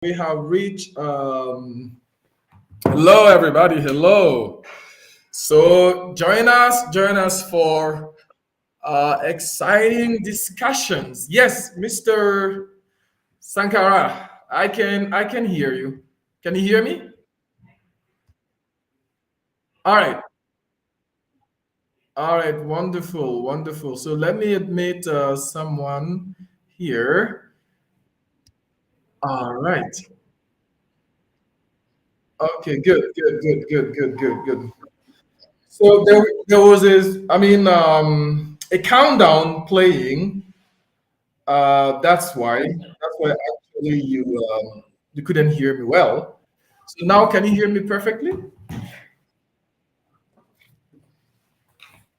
We have reached. Hello, everybody. Hello. So join us for exciting discussions. Yes, Mr. Sankara, I can hear you. Can you hear me? All right. All right. Wonderful. Wonderful. So let me admit someone here. All right. Okay. Good. Good. Good. Good. Good. Good. Good. So there was this, a countdown playing. That's why actually you couldn't hear me well. So now can you hear me perfectly?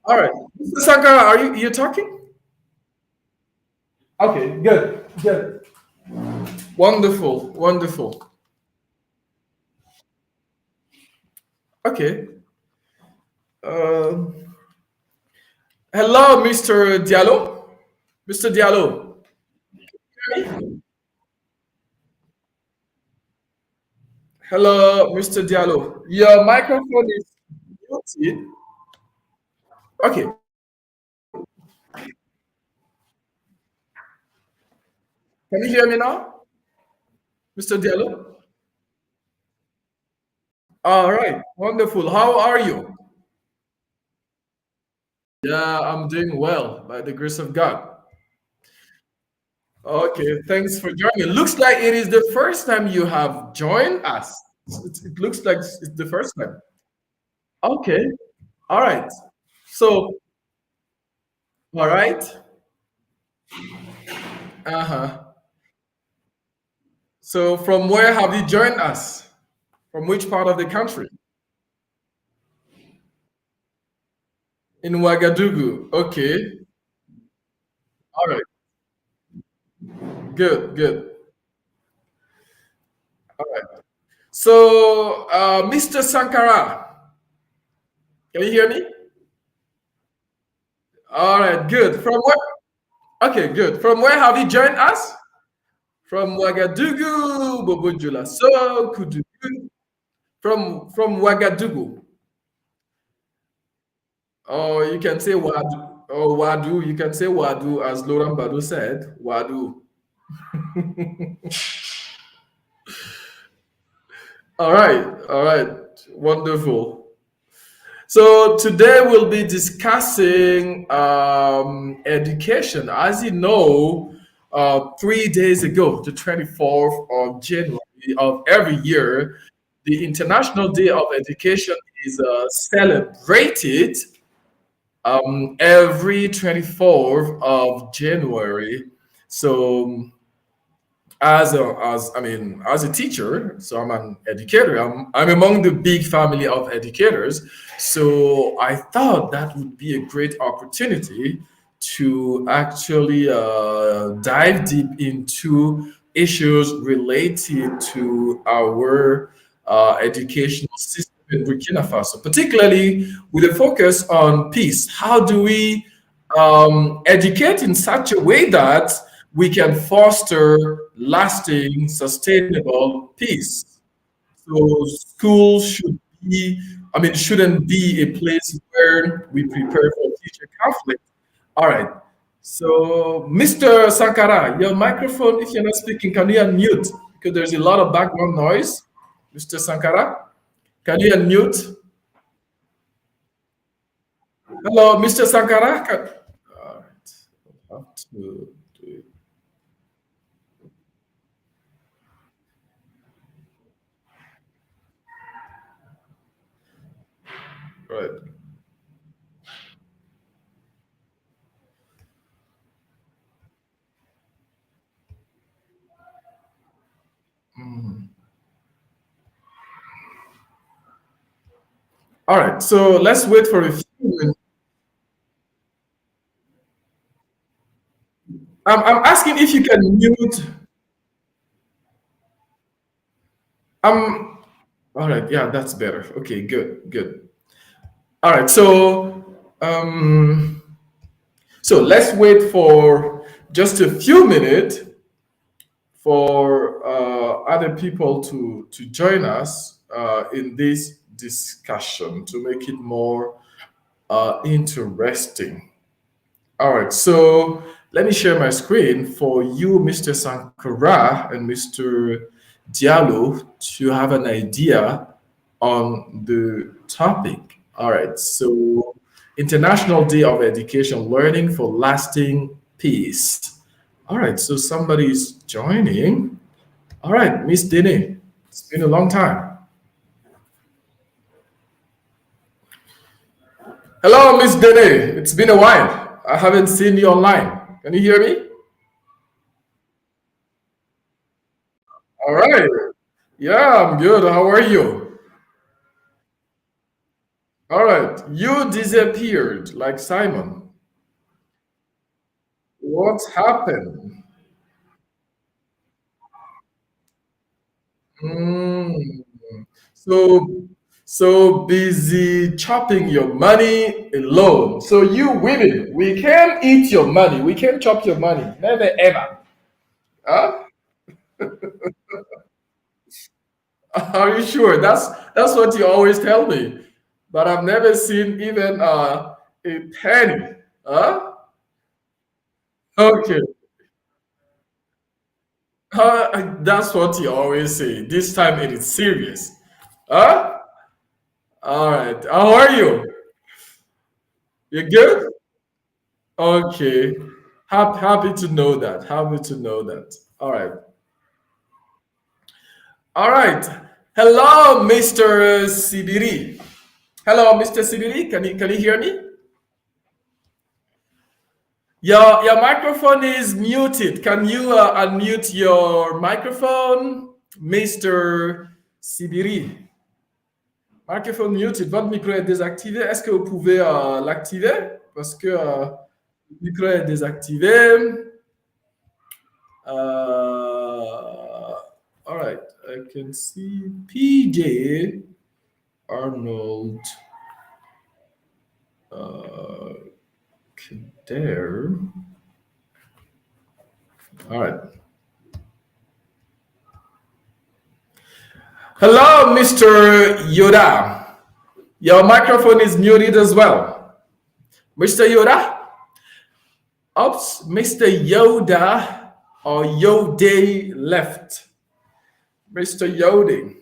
All right, Mr. Sankara, are you talking? Okay, good, good, wonderful, wonderful. Okay. Uh, Hello, Mr. Diallo. Mr. Diallo. Hello, Mr. Diallo. Your microphone is muted. Okay. Can you hear me now, Mr. Diallo? All right, wonderful. How are you? Yeah, I'm doing well by the grace of God. Okay, thanks for joining. Looks like it is the first time you have joined us. It looks like it's the first time. Okay, all right. So, all right. Uh-huh. So, from where have you joined us? From which part of the country? In Ouagadougou. Okay, all right. Good, good. All right. So, Mr. Sankara, can you hear me? All right, good. From where? Okay, good. From where have you joined us? From Ouagadougou, Bobojula. So could you from Ouagadougou? Or you can say Wadu or Wadu. You can say Wadu as Laurent Badu said. Wadu. All right, all right, wonderful. So today we'll be discussing education. As you know, 3 days ago, the 24th of January of every year, the International Day of Education is celebrated every 24th of January. So as a teacher, so I'm an educator. I'm among the big family of educators. So I thought that would be a great opportunity to actually dive deep into issues related to our educational system in Burkina Faso, particularly with a focus on peace. How do we educate in such a way that we can foster lasting, sustainable peace? So schools shouldn't be a place where we prepare for future conflict. All right. So, Mr. Sankara, your microphone, if you're not speaking, can you unmute? Because there's a lot of background noise. Mr. Sankara, can you unmute? Hello, Mr. Sankara. All right. I'll have to do it. Right. All right. So let's wait for a few minutes. I'm asking if you can mute. Um. All right. Yeah, that's better. Okay. Good. Good. All right. So let's wait for just a few minutes for other people to join us in this discussion to make it more interesting. All right, so let me share my screen for you, Mr. Sankara and Mr. Diallo, to have an idea on the topic. All right, so International Day of Education, Learning for Lasting Peace. All right, so somebody's joining. All right, Miss Dini, it's been a long time. Hello, Miss Dini, it's been a while. I haven't seen you online. Can you hear me? All right. Yeah, I'm good. How are you? All right. You disappeared like Simon. What happened? Mm. So, so busy chopping your money alone. So you women, we can eat your money. We can chop your money. Never ever. Huh? Are you sure? That's what you always tell me. But I've never seen even a penny. Huh? Okay. That's what you always say. This time it is serious. Huh? All right. How are you? You good? Okay. Happy to know that. Happy to know that. All right. All right. Hello, Mr. Sibiri. Hello, Mr. Sibiri. Can you hear me? Your microphone is muted. Can you unmute your microphone, Mr. Sibiri? Microphone muted. Votre micro est désactivé. Est-ce que vous pouvez l'activer? Parce que le micro est désactivé. All right. I can see PJ Arnold there. All right. Hello, Mr. Yoda. Your microphone is muted as well. Mr. Yoda? Oops, Mr. Yoda or Yode left. Mr. Yode.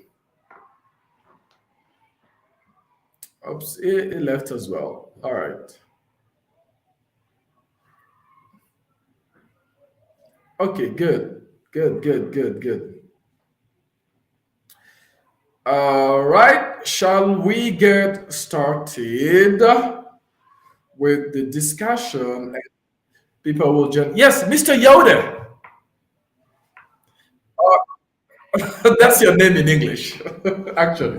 Oops, he left as well. All right. Okay, good. Good, good, good, good. All right. Shall we get started with the discussion? People will join. Yes, Mr. Yoda. That's your name in English, actually.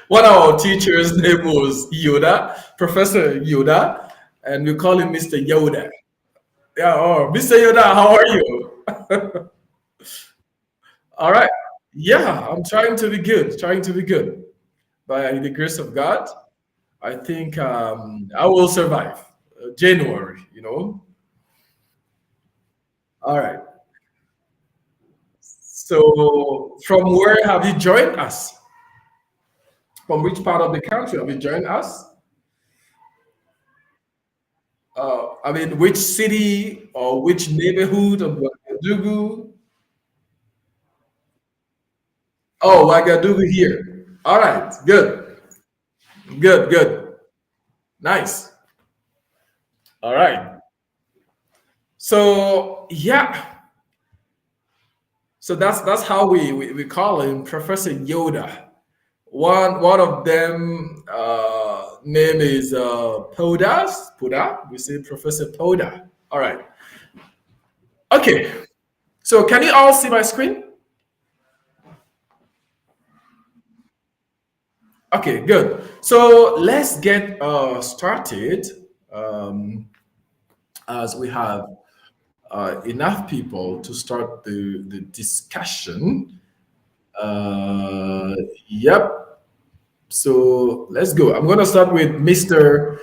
One of our teachers' name was Yoda, Professor Yoda, and we call him Mr. Yoda. Yeah, oh, Mr. Yoda, how are you? All right. Yeah, I'm trying to be good, trying to be good. By the grace of God, I think I will survive. January. All right. So, from where have you joined us? From which part of the country have you joined us? I mean, which city or which neighborhood of Ouagadougou? Oh, Ouagadougou here. All right, good, good, good, nice. All right. So yeah, so that's how we call him Professor Yoda. One of them name is Podas. Poda. We say Professor Poda. All right. Okay. So can you all see my screen? Okay, good. So let's get started as we have enough people to start the discussion. Yep. So let's go. I'm going to start with Mr.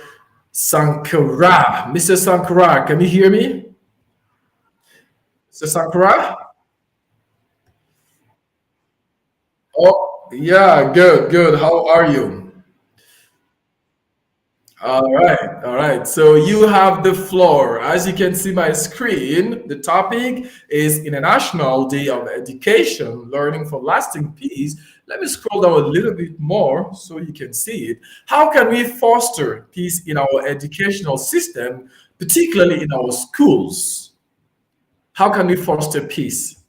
Sankara. Mr. Sankara, can you hear me? Mr. Sankara? Oh, yeah, good, good. How are you? All right, all right. So you have the floor. As you can see my screen, the topic is International Day of Education, Learning for Lasting Peace. Let me scroll down a little bit more so you can see it. How can we foster peace in our educational system, particularly in our schools? How can we foster peace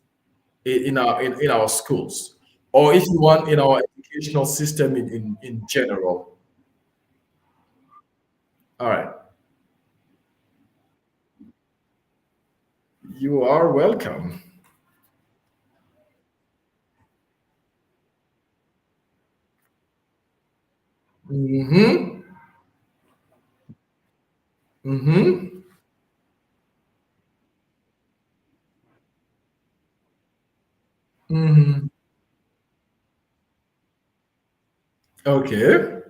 in our schools? Or if you want, in our educational system in general? All right. You are welcome. Mm-hmm. Mm-hmm. Mm-hmm. Okay.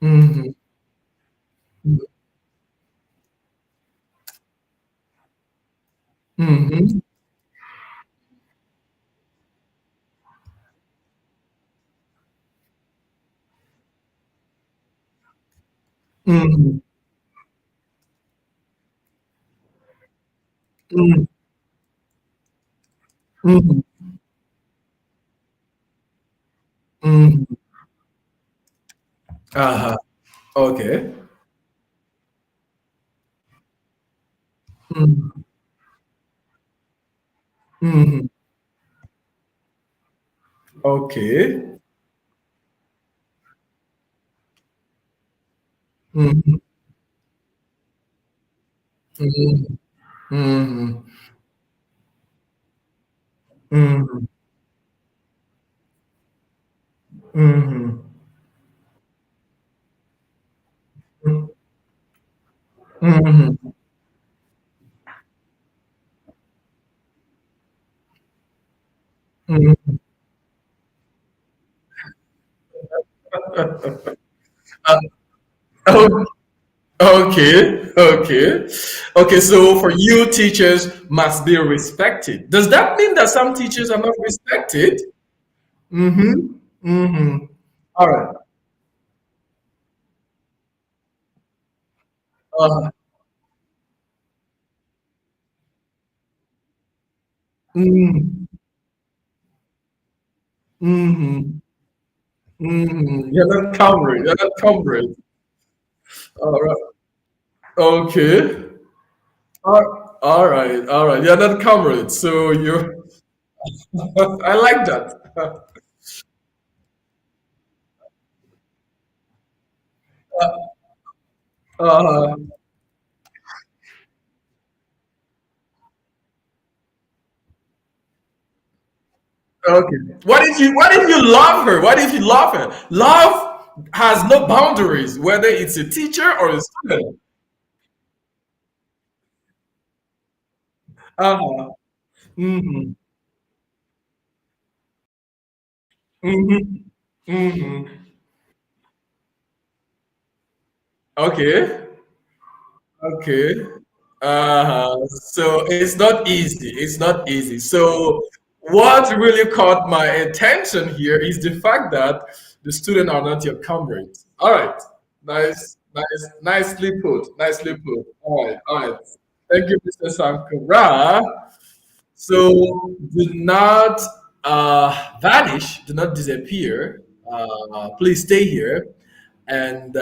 Mm-hmm. Mm-hmm. Mm-hmm. Mm-hmm. Mm-hmm. Uh-huh. Okay. Mm-hmm. Mm-hmm. Okay. Mm-hmm. Mm-hmm. Mm-hmm. Mm-hmm. Mm-hmm. Mm-hmm. Mm-hmm. Oh, okay. Okay. Okay. So for you, teachers must be respected. Does that mean that some teachers are not respected? Mm-hmm. Mm-hmm. All right. Uh, mm, mm-hmm. Mm-hmm. You're not covering. You're not covering. All right. Okay. All right. All right. You're not covering. So you're. I like that. Uh, okay. What if you love her? What if you love her? Love has no boundaries, whether it's a teacher or a student. Uh-huh. Mm-hmm. Mm-hmm. Mm-hmm. Okay. Okay. So it's not easy. It's not easy. So what really caught my attention here is the fact that the students are not your comrades. All right. Nice, nice, nicely put. Nicely put. All right, all right. Thank you, Mr. Sankara. So do not vanish, do not disappear. Please stay here, and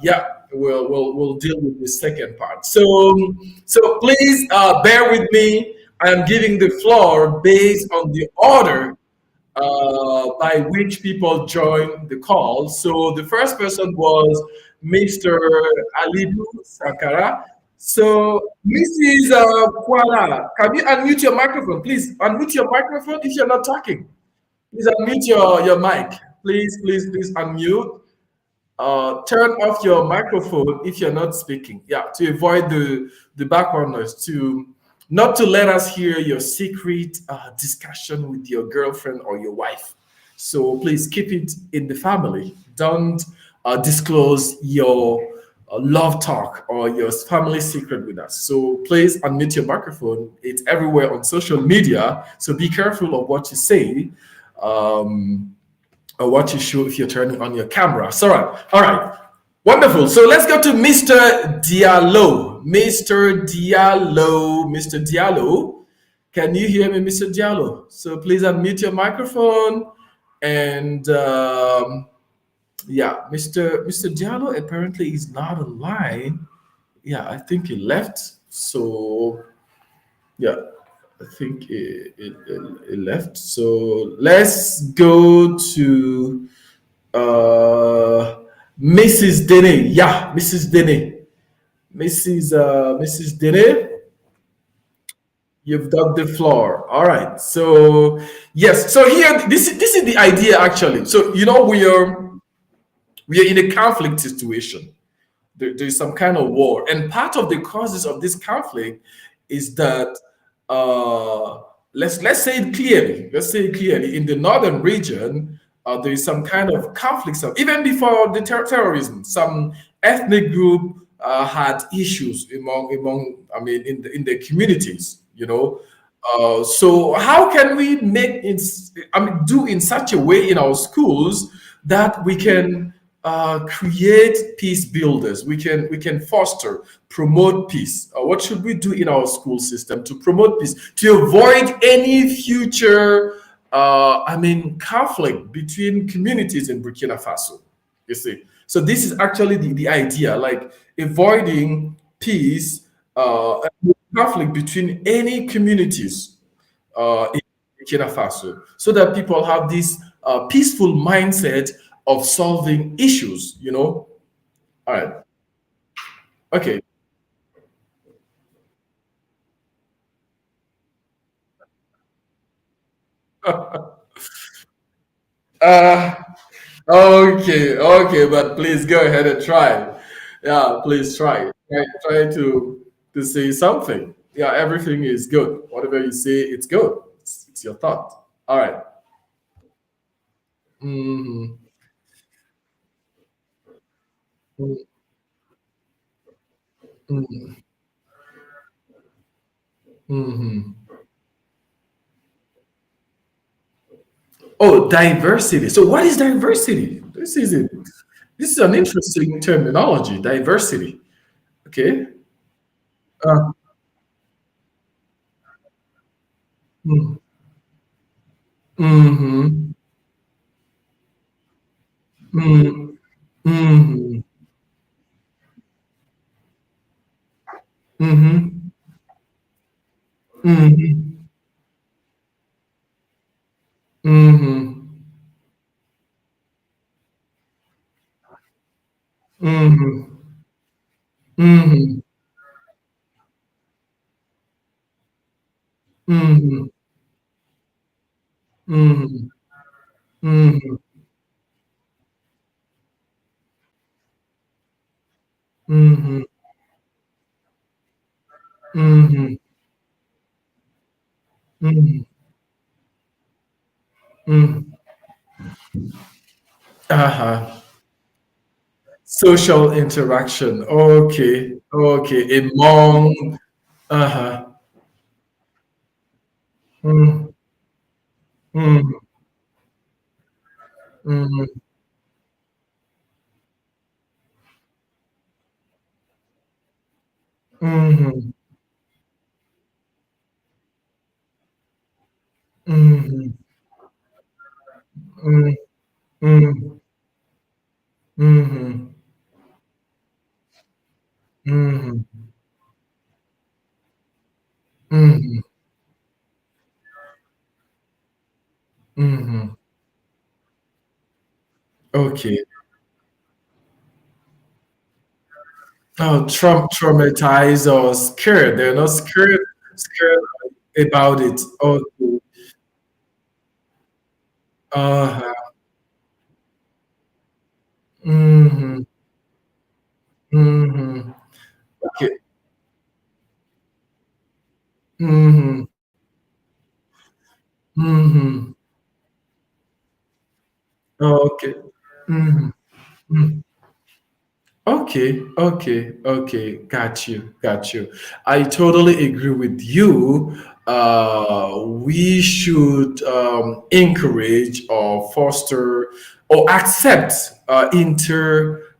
yeah, we'll deal with the second part. So please bear with me. I am giving the floor based on the order by which people joined the call. So the first person was Mr. Alibu Sakara. So Mrs. Kuala, can you unmute your microphone? Please unmute your microphone if you're not talking. Please unmute your mic. Please, please, please unmute. Turn off your microphone if you're not speaking. Yeah, to avoid the background noise. To not to let us hear your secret discussion with your girlfriend or your wife. So please keep it in the family. Don't disclose love talk or your family secret with us. So please unmute your microphone. It's everywhere on social media. So be careful of what you say, um, or what you show if you're turning on your camera. So, all right. Wonderful. So let's go to Mr. Diallo. Mr. Diallo. Mr. Diallo. Can you hear me, Mr. Diallo? So please unmute your microphone. And yeah, Mr. Diallo apparently is not online. Yeah, I think he left. So yeah, I think it left. So let's go to Mrs. Dene. Yeah, Mrs. Dene. Mrs. Dene, you've dug the floor. All right. So yes. So here, this is the idea actually. So we are in a conflict situation. There's some kind of war, and part of the causes of this conflict is that uh, let's say it clearly. Let's say it clearly. In the northern region, there is some kind of conflict. So even before the terrorism, some ethnic group had issues among. I mean, in the communities. So how can we do in such a way in our schools that we can create peace builders? We can foster, promote peace. What should we do in our school system to promote peace, to avoid any future, conflict between communities in Burkina Faso? You see, so this is actually the idea, like avoiding peace, conflict between any communities in Burkina Faso, so that people have this peaceful mindset of solving issues. All right. Okay. Uh, okay. Okay. But please go ahead and try. Yeah. Please try. Try to say something. Yeah. Everything is good. Whatever you say, it's good. It's your thought. All right. Mm-hmm. Mm-hmm. Mm-hmm. Oh, diversity. So what is diversity? This is an interesting terminology, diversity. Okay. Uh, mm, mhm, mm, mhm, mhm, mhm, mhm, mhm, mhm, mhm, mhm, mhm, mhm, mhm, mhm, mhm. Uh-huh. Social interaction. Okay. Okay. Among. Uh-huh. Mm, mm, mm, mhm, mhm, mm, mm, mhm, mhm, mhm, mhm. Okay. Oh, traumatized or scared. They're not scared about it. Okay. Uh-huh. Mhm, mhm. Okay. Mhm, mhm. Okay. Mhm, mm. Okay, okay, okay. Got you, got you. I totally agree with you. We should encourage or foster or accept inter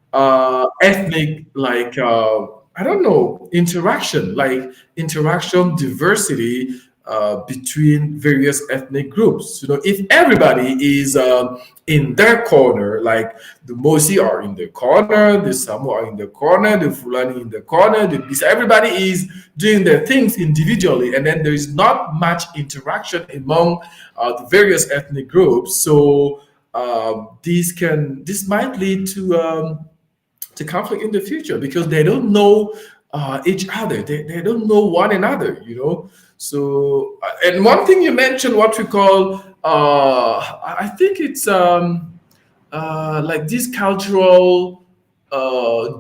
ethnic, like I don't know, interaction, diversity between various ethnic groups. You know, if everybody is in their corner, like the Mosi are in the corner, the Samu are in the corner, the Fulani in the corner, the Bisa, everybody is doing their things individually, and then there is not much interaction among the various ethnic groups. So this might lead to conflict in the future because they don't know each other. They don't know one another, you know. So, and one thing you mentioned, what we call, I think it's like these cultural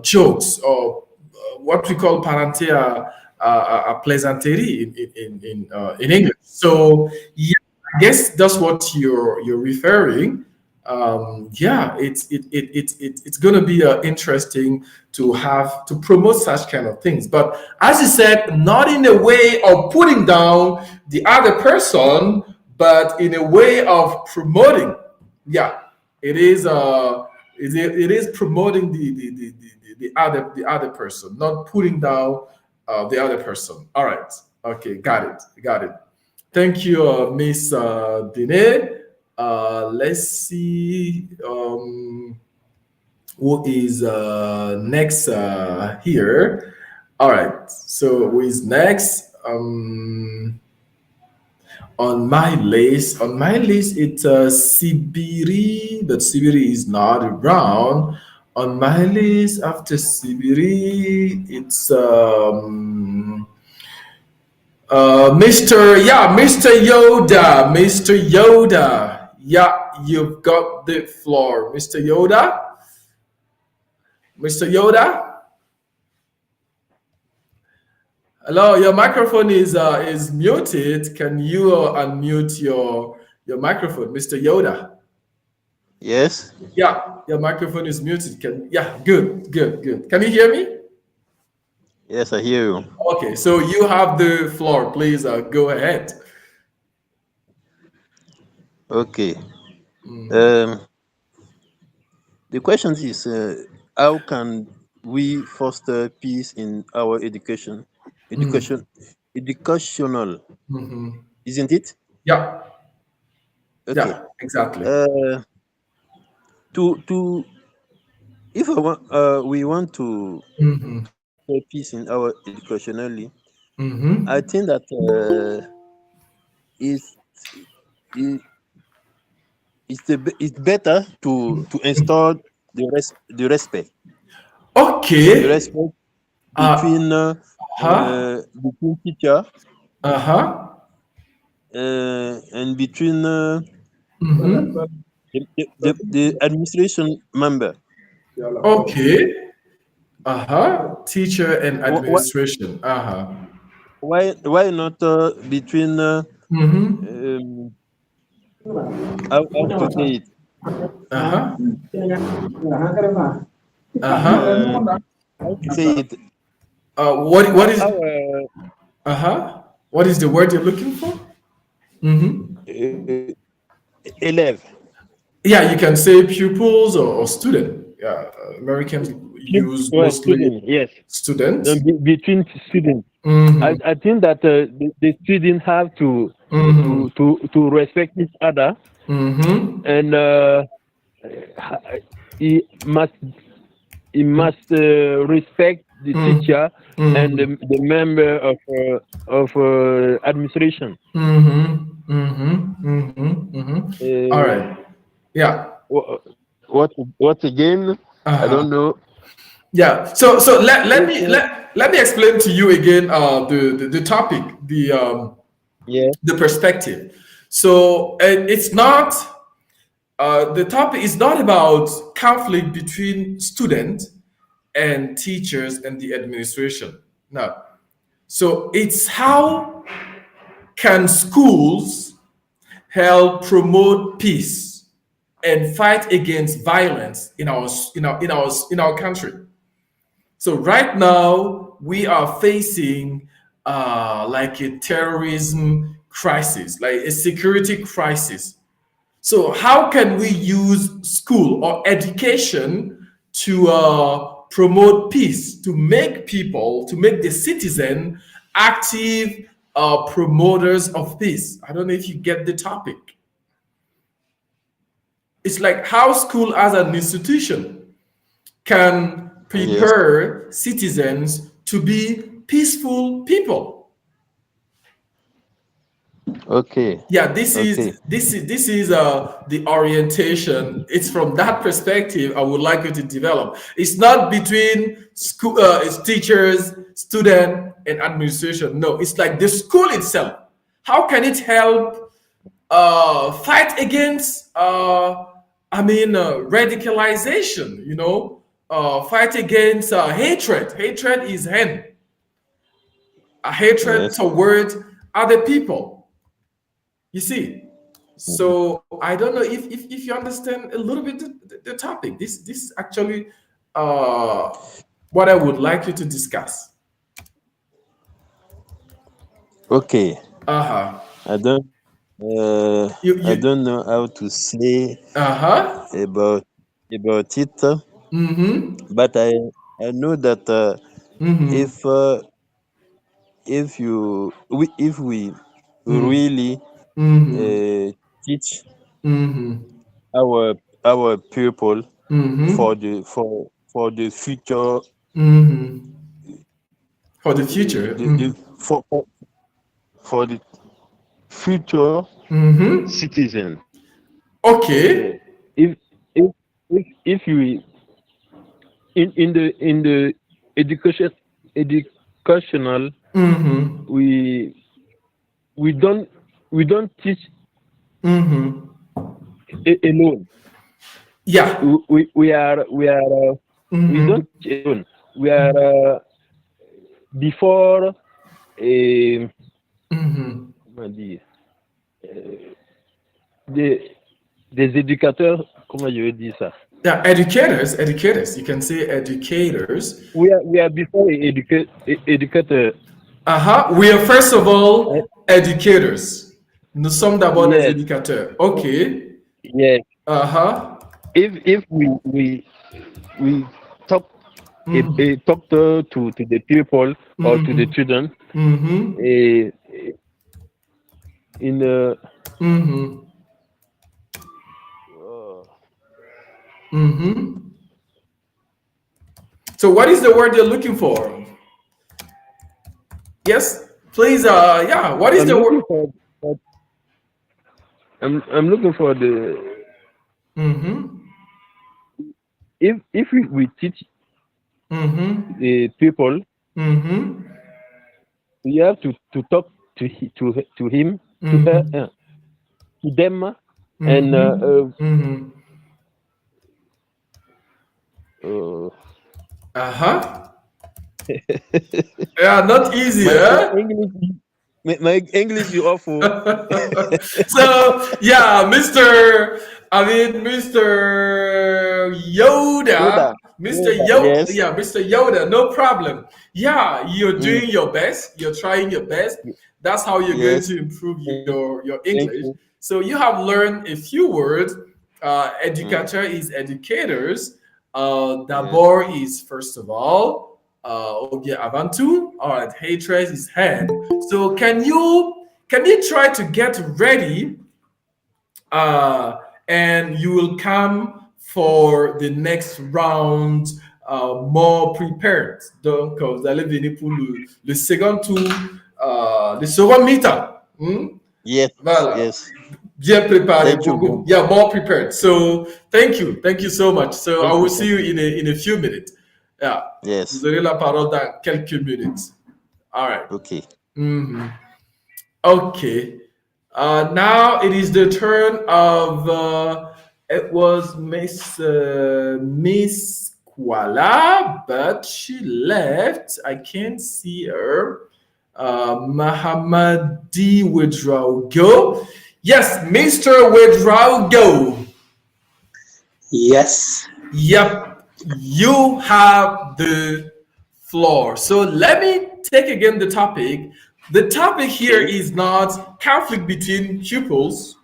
jokes or what we call parentia plaisanterie in English. So yeah, I guess that's what you're referring. Yeah, it's going to be interesting to have to promote such kind of things. But as you said, not in a way of putting down the other person, but in a way of promoting. Yeah, it is. It is promoting the other person, not putting down the other person. All right. Okay. Got it. Got it. Thank you, Miss Dine. Let's see who is next here. All right. So who is next? On my list, it's Sibiri, but Sibiri is not around. On my list, after Sibiri, it's Mr. Yoda, Mr. Yoda. Yeah, you've got the floor, Mr. Yoda. Mr. Yoda. Hello, your microphone is muted. Can you unmute your microphone, Mr. Yoda? Yes, Yeah, your microphone is muted. Can Yeah, good, good, good. Can you hear me? yes, I hear you. Okay, so you have the floor. Please go ahead. Okay. Um, the question is, how can we foster peace in our education, educational, isn't it? Yeah, Okay. yeah, exactly. Uh, to if we want to foster peace in our educationally, I think that it's it, it's better to install the respect, the Okay. respect Uh huh. between teacher Uh-huh. and between the administration member. Okay. Uh-huh. Teacher and Wh- administration. Uh-huh. why not between um, how to say it, Uh-huh. uh, Uh-huh. how to say it, What is our uh-huh? What is the word you're looking for? uh, eleve, Yeah, you can say pupils or student. Yeah, Americans use well, mostly student, yes. students. Between students, Mm-hmm. I think that the students have Mm-hmm. to respect each other, Mm-hmm. and he must he must respect the teacher and Mm-hmm. the member of administration. Mm-hmm. Mm-hmm. Mm-hmm. Mm-hmm. All Uh, right. Yeah. what again? I Uh-huh. don't know. Yeah. So let me Also, let me explain to you again the topic, yeah. the perspective. So it's not the topic is not about conflict between students and teachers and the administration. No. So it's how can schools help promote peace and fight against violence in our country. So right now we are facing like a terrorism crisis, like a security crisis. So how can we use school or education to promote peace, to make people, to make the citizen active promoters of peace? I don't know if you get the topic. It's like how school as an institution can Yes. prepare citizens to be peaceful people. Okay. Yeah, this Okay. is the orientation. It's from that perspective I would like you to develop. It's not between school, it's teachers, student, and administration. No, it's like the school itself. How can it help fight against radicalization, fight against hatred is a hatred Yes. toward other people, you see. So I don't know if you understand a little bit the topic. This is actually uh what I would like you to discuss. Okay. Uh-huh. I don't. I You don't know how to say uh-huh. about it, Mm-hmm. but I know that Mm-hmm. if if we Mm-hmm. really Mm-hmm. teach Mm-hmm. our people Mm-hmm. for the future, Mm-hmm. For the future. the for the future Mm-hmm. citizen. Uh, Okay. if if you in the educational, Mm-hmm. we we don't we don't teach Mm-hmm. alone. Yeah. We Mm-hmm. don't teach alone. We are before Mm-hmm. comment dire, des éducateurs, comment je veux dire ça? Yeah, educators. You can say educators. We are before educateur. Uh-huh. We are first of Eh, all educators. Nous sommes d'abord des yes, éducateurs. Okay. yes. Uh-huh. If we talk Mm-hmm. talk to the people or to the Mm-hmm. children Mm-hmm. eh, in Mm-hmm. uh, Mm-hmm. So what is the word you're looking for? Yes? Please, yeah, what is I'm the word? looking for I'm looking for the Mm-hmm. if we teach Mm-hmm. the people, Mm-hmm. we have to talk to him, to her, Mm-hmm. to them, and Mm-hmm. Mm-hmm. uh, Uh-huh. Yeah, not easy, my huh? English my English is awful. So yeah, Mr. Yoda, Yoda, Yoda, yes, Mr. Yoda, no problem. Yeah, you're Mm, doing your best. You're trying your best. That's how you're going yes. to improve your Thank English. you. So you have learned a few words. Mm, Educator is educators. yes. D'abord is first of all. Obie avant tout. All right. Hatred is hand. So can you try to get ready uh, and you will come for the next round more prepared. Donc, vous allez venir pour le second tour, le second mi-temps. Yes. Voilà. Yes. Bien préparé, Thank you. beaucoup. Yeah, more prepared. So, thank you so much. So, I Thank will you. see Thank you you. in a few minutes. Yeah, vous Yes. aurez la parole dans quelques minutes. All right. Okay. Mhm. Okay. Now it is the turn of it was Miss Kuala, but she left. I can't see her. Mahamadi Withdraw Go. Yes, Mr. Withdraw Go. Yes. Yep, you have the floor. So let me take again the topic. The topic here Okay. is not conflict between pupils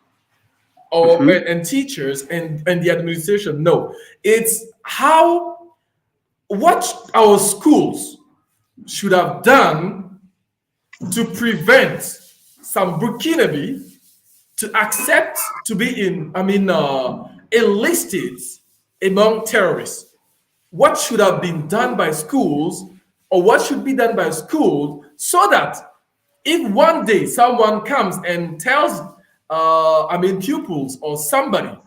or Mm-hmm. and teachers and the administration. No, it's how what our schools should have done to prevent some Burkinabe to accept to be enlisted among terrorists. What should have been done by schools, or what should be done by schools, so that if one day someone comes and tells pupils or somebody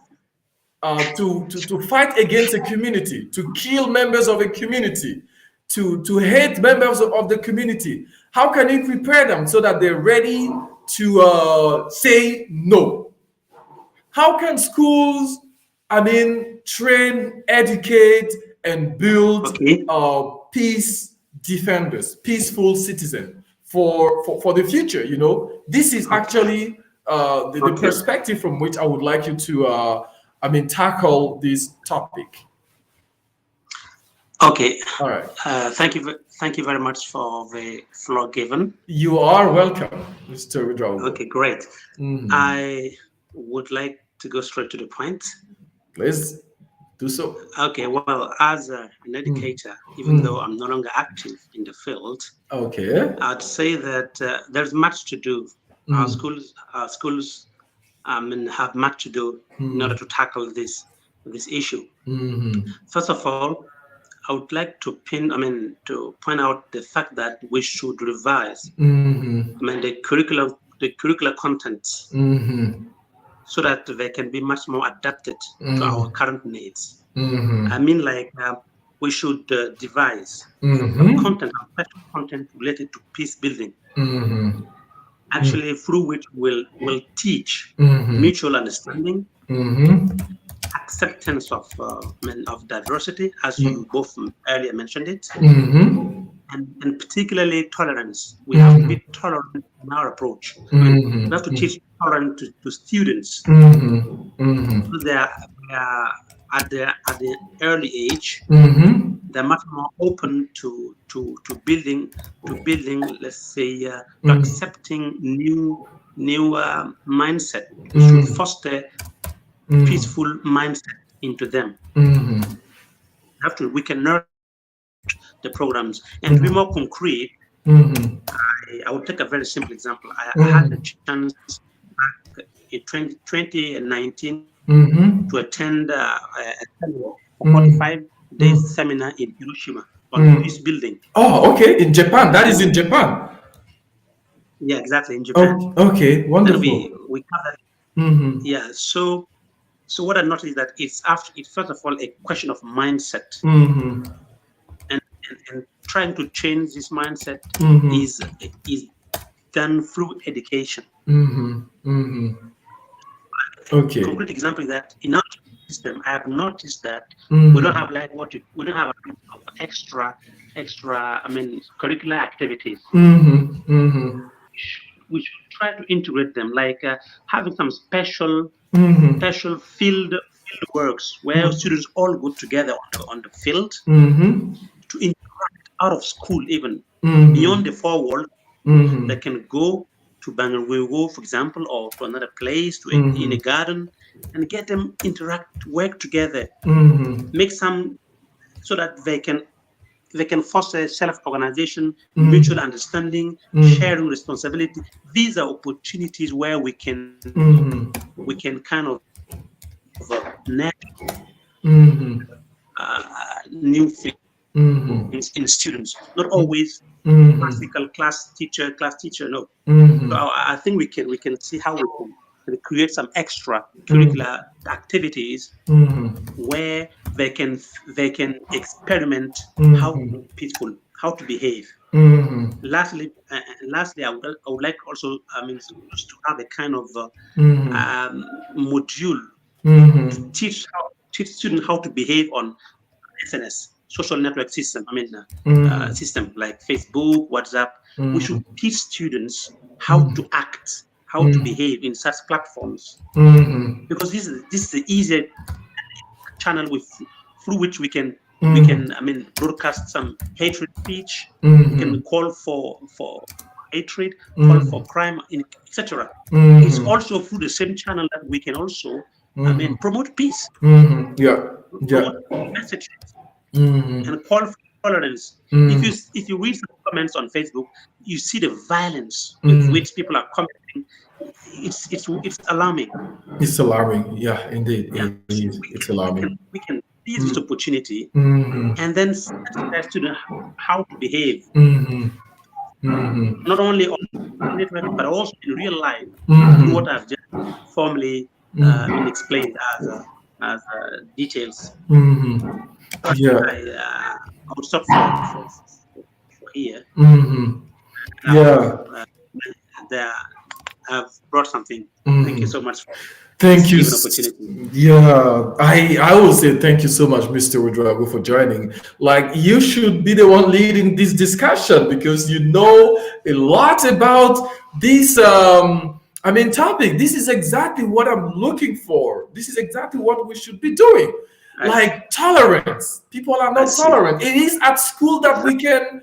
to fight against a community, to kill members of a community, to hate members of the community, how can you prepare them so that they're ready to say no? How can schools, train, educate, and build Okay. peace defenders, peaceful citizens for the future? This is actually the Okay. perspective from which I would like you to, tackle this topic. Okay. All right. Thank you very much for the floor given. You are welcome, Mr. Udraogo. Okay, great. I would like to go straight to the point. Please do so. Okay, well, as an educator, even though I'm no longer active in the field, Okay. I'd say that there's much to do. Our schools have much to do in order to tackle this issue. First of all, I would like to point out the fact that we should revise the curricular content so that they can be much more adapted to our current needs. We should devise content, special content related to peace building, actually through which we'll teach mutual understanding, acceptance of diversity, as you both earlier mentioned it, and particularly tolerance. We have to be tolerant in our approach. We have to teach tolerance to students. So they are at the early age. They're much more open to building. Let's say to accepting new mindset. We should foster peaceful mindset into them. We can nurture the programs and to be more concrete. I will take a very simple example. I had the chance back in 2019 to attend a 45-day seminar in Hiroshima on peace building. Oh, okay. In Japan. That is in Japan. Yeah, exactly, in Japan. Oh, okay, wonderful. We covered. Yeah, so what I noticed is that it's first of all a question of mindset, and trying to change this mindset is done through education. Okay. Concrete example is that in our system, I have noticed that we don't have we don't have extra curricular activities. We should try to integrate them, like having some special field works where students all go together on the field to interact out of school, even beyond the four walls. They can go to Bangalore, for example, or to another place, in a garden, and get them work together, make some, so that they can foster self-organization, mutual understanding, sharing responsibility. These are opportunities where we can kind of new things in students, not always classical class teacher. No, so I think we can see how we can create some extra curricular activities where they can experiment how to behave. Lastly, I would like also to have a kind of module to teach students how to behave on SNS, social network system. System like Facebook, WhatsApp. We should teach students how to act, how to behave in such platforms, because this is the easier channel through which we can We can, broadcast some hatred speech. We can call for hatred, call for crime, etc. It's also through the same channel that we can also, promote peace, Yeah. promote messages, and call for tolerance. If you read some comments on Facebook, you see the violence with which people are commenting. It's alarming. It's alarming. Yeah, indeed. Yeah, It is. It's alarming. we can seize this opportunity and then sensitize to how to behave, not only on the network but also in real life, through what I've just formally explained as details. Yeah. I would stop for here. Yeah. There, I've brought something. Thank you so much for Thank you. this opportunity. Yeah, I will say thank you so much, Mr. Udrago, for joining. Like, you should be the one leading this discussion because you know a lot about this topic. This is exactly what I'm looking for. This is exactly what we should be doing. Like tolerance. People are not tolerant. It is at school that we can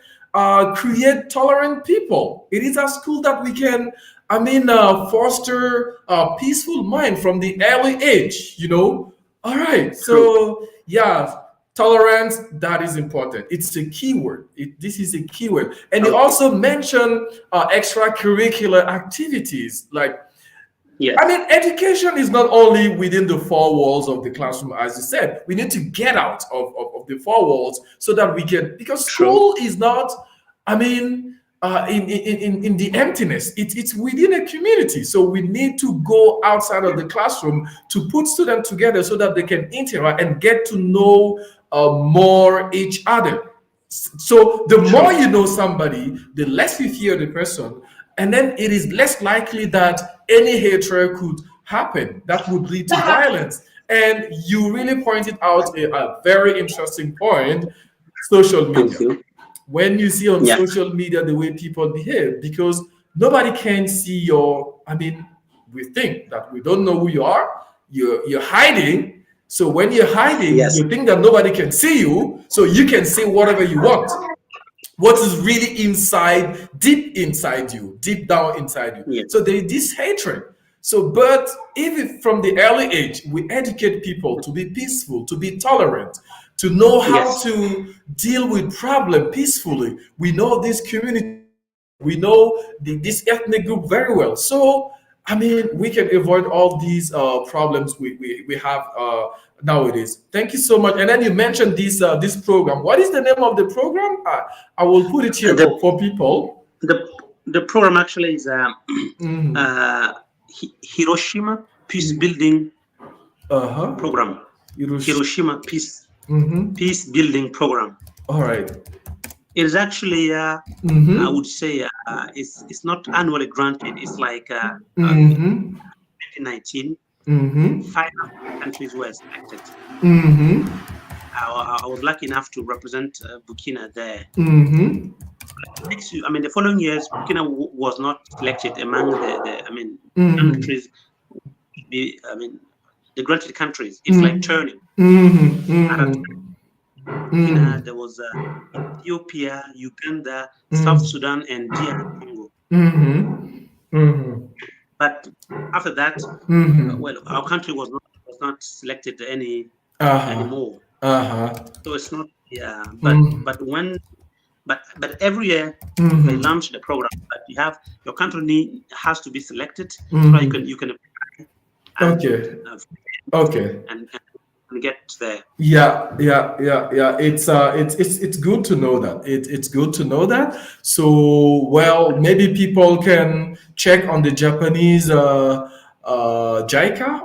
create tolerant people. It is at school that we can foster a peaceful mind from the early age, All right. So, yeah, tolerance, that is important. It's a keyword. This is a keyword. And you also mentioned extracurricular activities. Like, education is not only within the four walls of the classroom, as you said. We need to get out of the four walls so that we can, because school is not, in the emptiness. It's within a community. So we need to go outside of the classroom to put students together so that they can interact and get to know more each other. So the more you know somebody, the less you fear the person, and then it is less likely that any hatred could happen that would lead to violence. And you really pointed out a very interesting point: social media. When you see on social media the way people behave, because nobody can see we think that we don't know who you are. You're hiding. So when you're hiding, you think that nobody can see you, so you can say whatever you want. What is really inside, deep inside you, deep down inside you. So there is this hatred. So, but if from the early age we educate people to be peaceful, to be tolerant, to know how to deal with problem peacefully, we know this community, we know this ethnic group very well. So, we can avoid all these problems we have nowadays. Thank you so much. And then you mentioned this program. What is the name of the program? I will put it here for people. The program actually is Hiroshima Peace Building Program. Hiroshima Peace Peace Building Program. All right. It is actually, I would say, it's not annually granted. It's like 2019. 5 countries were selected. I was lucky enough to represent Burkina there. The following years, Burkina was not selected among the countries. The granted countries. It's like turning. Burkina, there was Ethiopia, Uganda, South Sudan, and DR Congo. But after that, our country was not selected anymore. So it's not. But every year they launch the program. But your country has to be selected. So you can apply. And get there. Yeah. It's good to know that. It's good to know that. So, maybe people can check on the Japanese JICA,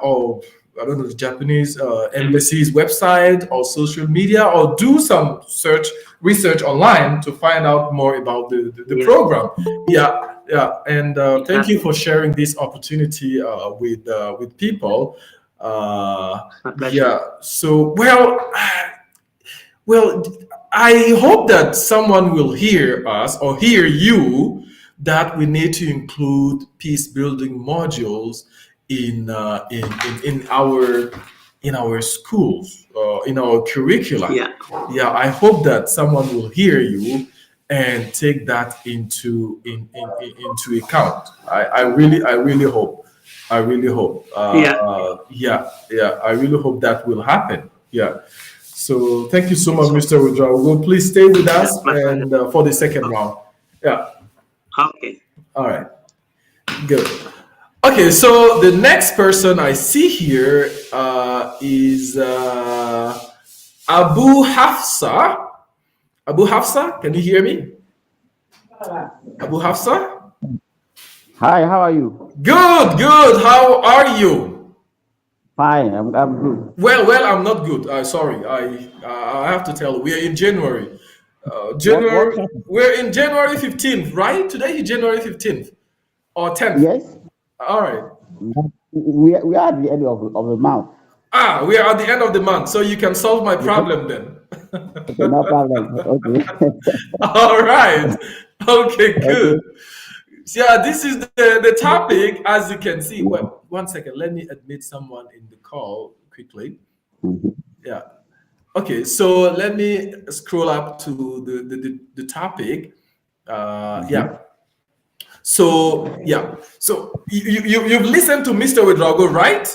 or I don't know, the Japanese embassy's website or social media, or do some research online to find out more about the program. And thank you for sharing this opportunity with people. So I hope that someone will hear us or hear you, that we need to include peace building modules in our in our schools, in our curricula. Yeah. Yeah, I hope that someone will hear you and take that into account. I really hope. I really hope. Yeah. Yeah, I really hope that will happen. Yeah. So thank you so much, Mr. Udraogo. Please stay with Yeah. us My pleasure. and for the second round. Yeah. Okay. All right. Good. Okay, so the next person I see here is Abu Hafsa. Abu Hafsa, can you hear me? Abu Hafsa? Hi, how are you? Good, good. How are you? Fine, I'm good. Well, I'm not good. Sorry, I have to tell you, we are in January. What January, happened? we're in January 15th, right? Today is January 15th or 10th. Yes, All right. we are at the end of the month. Ah, we are at the end of the month, so you can solve my Yes. problem then. Okay, no problem. Okay. All right. Okay, Okay. good. So, yeah, this is the topic, as you can see. Well, one second, let me admit someone in the call quickly. Mhm. Yeah. Okay, so let me scroll up to the topic. Mhm. Yeah. So, yeah. So, you've listened to Mr. Wedrago, right?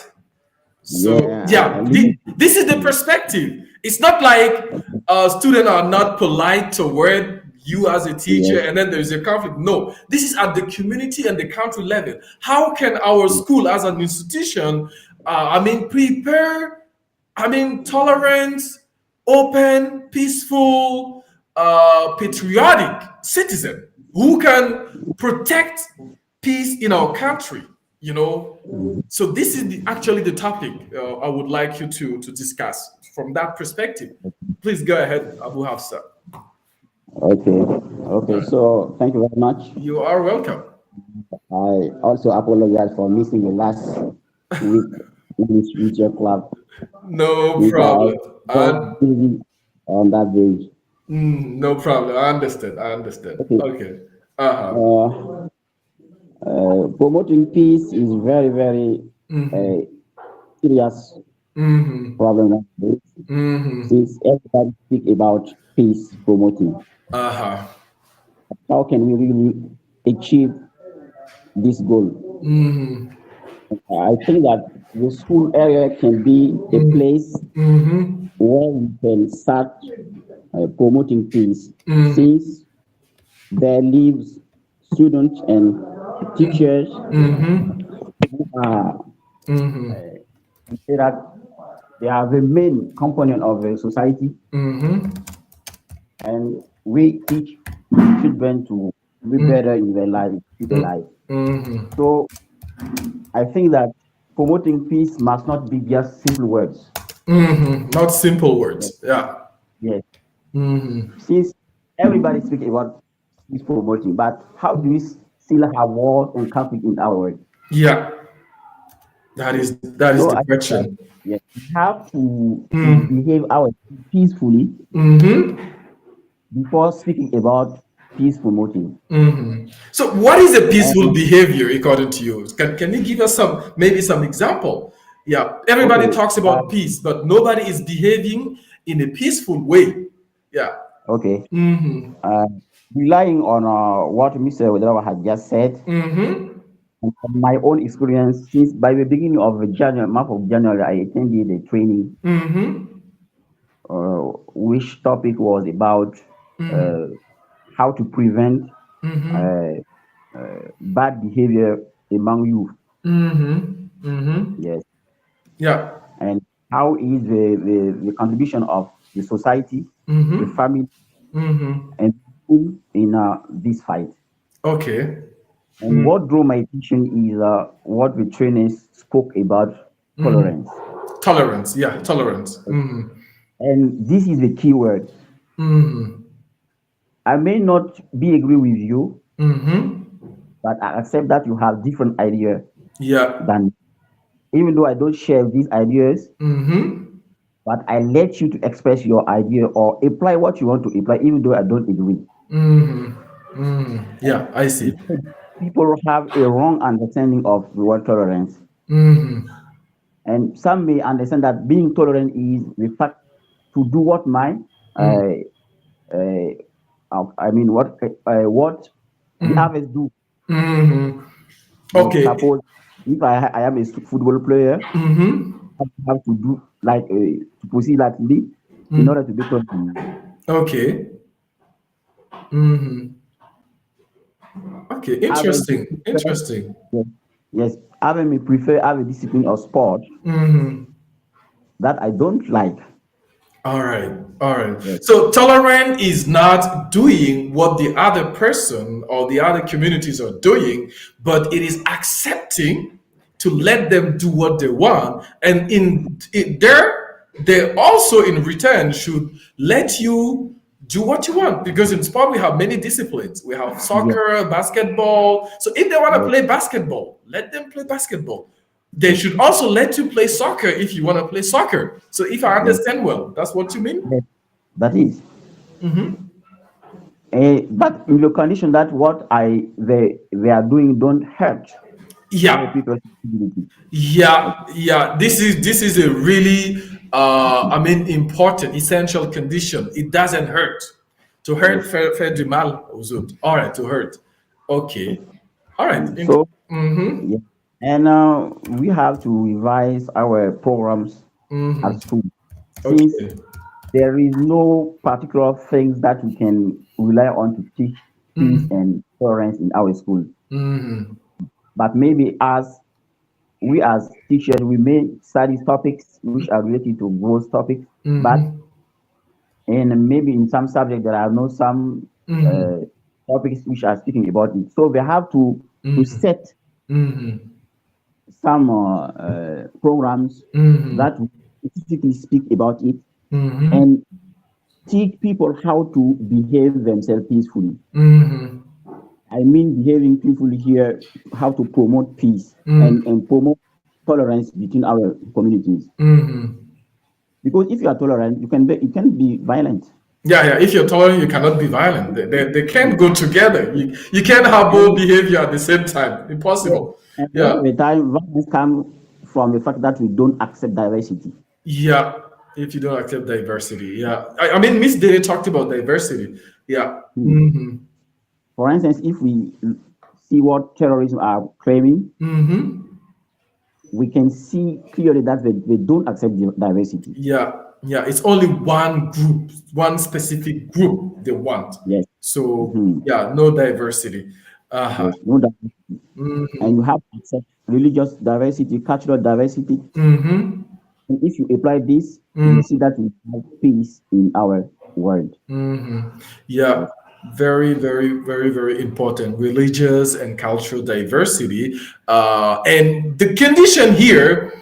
So Yeah, yeah, I live. this is the perspective. It's not like students are not polite toward you as a teacher, Yes. and then there's a conflict. No, this is at the community and the country level. How can our school, as an institution, prepare? Tolerant, open, peaceful, patriotic citizen who can protect peace in our country. You know, so this is actually the topic I would like you to discuss from that perspective. Please go ahead, Abu Hafsa. Okay. Okay. So thank you very much. You are welcome. I also apologize for missing the last week with your club. No Since I was problem. just busy on that day. No problem. I understand. I understand. Okay. Okay. Uh-huh. Uh, Promoting peace is very, very uh, serious Mm-hmm. problem nowadays, Mm-hmm. since everybody speak about peace promoting. Uh-huh. How can we really achieve this goal? Mm-hmm. I think that the school area can be a place Mm-hmm. where we can start promoting peace, Mm-hmm. since there lives students and teachers Mm-hmm. who are, Mm-hmm. we say that they are the main component of the society, Mm-hmm. and we teach children to be better in their life, in their life. Mm-hmm. So I think that promoting peace must not be just simple words. Mm-hmm. Not simple Yes. words. Yeah. Yes. Mm-hmm. Since everybody speaks about peace promoting, but how do we still have wars and conflict in our world? Yeah. Yes. That is So the I think that, question. yes, we have to Mm. behave our peacefully Mm-hmm. before speaking about peace promoting. Mm-hmm. So, what is a peaceful And behavior according to you? Can you give us some example? Yeah, everybody okay, talks about peace, but nobody is behaving in a peaceful way. Yeah. okay. Mm-hmm. Uh, Relying on what Mr. Wedrawa had just said, Mm-hmm. and from my own experience, since by the beginning of January, month of January, I attended a training, Mm-hmm. which topic was about Mm-hmm. uh, how to prevent Mm-hmm. uh, bad behavior among youth. Mm-hmm. Mm-hmm. Yes, Yeah. and how is the contribution of the society, the Mm-hmm. family, Mm-hmm. and school in this fight. Okay. And what drew my attention is what the trainers spoke about Mm-hmm. tolerance. Tolerance. Yeah, tolerance. Mm-hmm. And this is the key word. Mm-hmm. I may not be agree with you, Mm-hmm. but I accept that you have different idea Yeah. than, even though I don't share these ideas, Mm-hmm. but I let you to express your idea or apply what you want to apply, even though I don't agree. Mm-hmm. Mm-hmm. Yeah, I see. People have a wrong understanding of the word tolerance. Mm-hmm. And some may understand that being tolerant is the fact to do what my uh, I mean what the others do. Mm-hmm. Okay. Suppose if I am a football player, Mm-hmm. I have to do like to proceed like me in order to be tolerant. Okay. Mm-hmm. Okay. Others may Interesting. prefer, Interesting. yes, yes, others may prefer have a discipline or sport Mm-hmm. that I don't like. All right, all right. Yes, So tolerant is not doing what the other person or the other communities are doing, but it is accepting to let them do what they want, and they also in return should let you do what you want, because in sport we have many disciplines. We have yes, soccer, basketball. So if they want to yes, play basketball, let them play basketball. They yes, should also let you play soccer if you want to play soccer. So if I yes, understand well, that's what you mean? yes. That is. But in the condition that what they are doing don't hurt other Yeah. people's ability. Yeah, yeah. This is a really I mean important, essential condition. It doesn't hurt. To hurt Yes. fait du mal aux autres. All right, to hurt. Okay. All right. So Mm-hmm. yeah, and we have to revise our programs at Mm-hmm. school since Okay. there is no particular things that we can rely on to teach peace Mm-hmm. and tolerance in our school. Mm-hmm. But maybe as we as teachers, we may study topics which are related to those topics, but Mm-hmm. and maybe in some subjects there are no some Mm-hmm. uh, topics which are speaking about it. So we have to Mm-hmm. set Mm-hmm. some programs Mm-hmm. that will specifically speak about it Mm-hmm. and teach people how to behave themselves peacefully. Mm-hmm. I mean, behaving peacefully here, how to promote peace and promote tolerance between our communities. Mm-hmm. Because if you are tolerant, you can be violent. Yeah, yeah. If you're tolerant, you cannot be violent. They can't go together. You can't have both And behavior at the same time. yes, Impossible. and most Yeah. of the time, violence comes from the fact that we don't accept diversity. Yeah. If you don't accept diversity. Yeah. I mean, Miss Dede talked about diversity. Yeah. Hmm. Mm-hmm. For instance, if we see what terrorism are claiming, Mm-hmm. we can see clearly that they don't accept diversity. Yeah. Yeah. It's only one group, one specific group they want. Yes. So Mhm. yeah, no diversity. Uh-huh. Yes. No diversity. Mm-hmm. And you have to accept religious diversity, cultural diversity. Mm-hmm. And if you apply this, you Mm-hmm. will see that we have peace in our world. Mm-hmm. Yeah, Yes. very, very, very, very important. Religious and cultural diversity. And the condition here,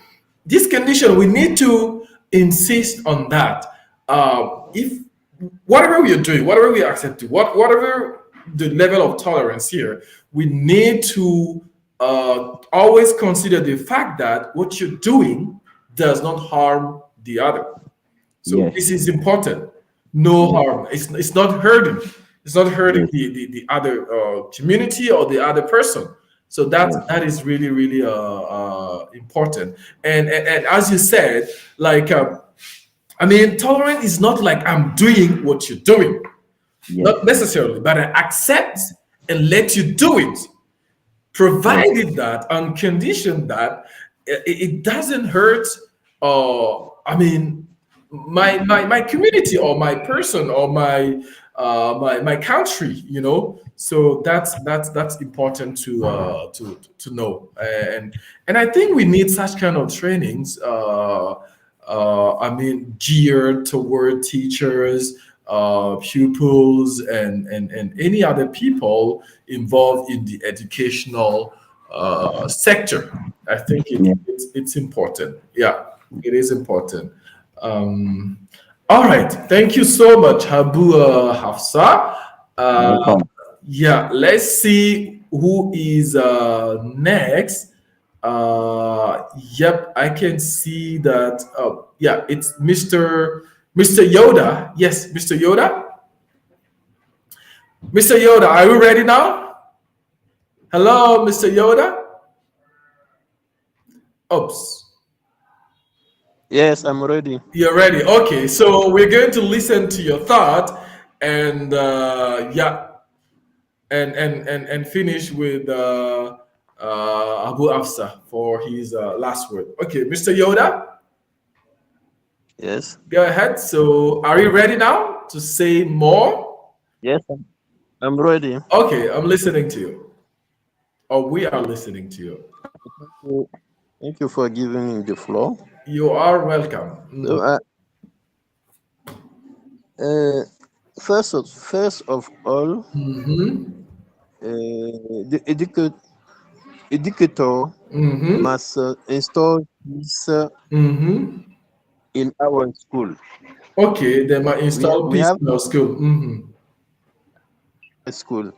this condition, we need to insist on that. If whatever we are doing, whatever we accept, whatever the level of tolerance here, we need to always consider the fact that what you're doing does not harm the other. So Yes. this is important. No Yes. harm. It's not hurting. It's not hurting Yes. the other community or the other person. So Yes. that is really really important. And as you said, like I mean, tolerant is not like I'm doing what you're doing, Yes. not necessarily, but I accept and let you do it, Yes. provided that on condition that it doesn't hurt I mean my community or my person or my country, you know. So that's important to know. And I think we need such kind of trainings, I mean, geared toward teachers, pupils, and any other people involved in the educational sector. I think Yes. it's important. Yeah, it is important. Um, all right. Thank you so much, Habu Hafsa. Uh, Welcome. yeah, let's see who is next. Yep, I can see that. Yeah, it's Mr. Yoda. Yes, Mr. Yoda. Mr. Yoda, are you ready now? Hello, Mr. Yoda. Oops. Yes, I'm ready. You're ready. Okay, so we're going to listen to your thought and yeah, and finish with Abu Afsa for his last word. Okay, Mr. Yoda, Yes. go ahead. So, are you ready now to say more? Yes, I'm ready. Okay, I'm listening to you. Or we are listening to you. So, thank you for giving me the floor. You are welcome. So, uh, first of all, the educator must install this in our school. Okay, they might install We peace have in our school. a school.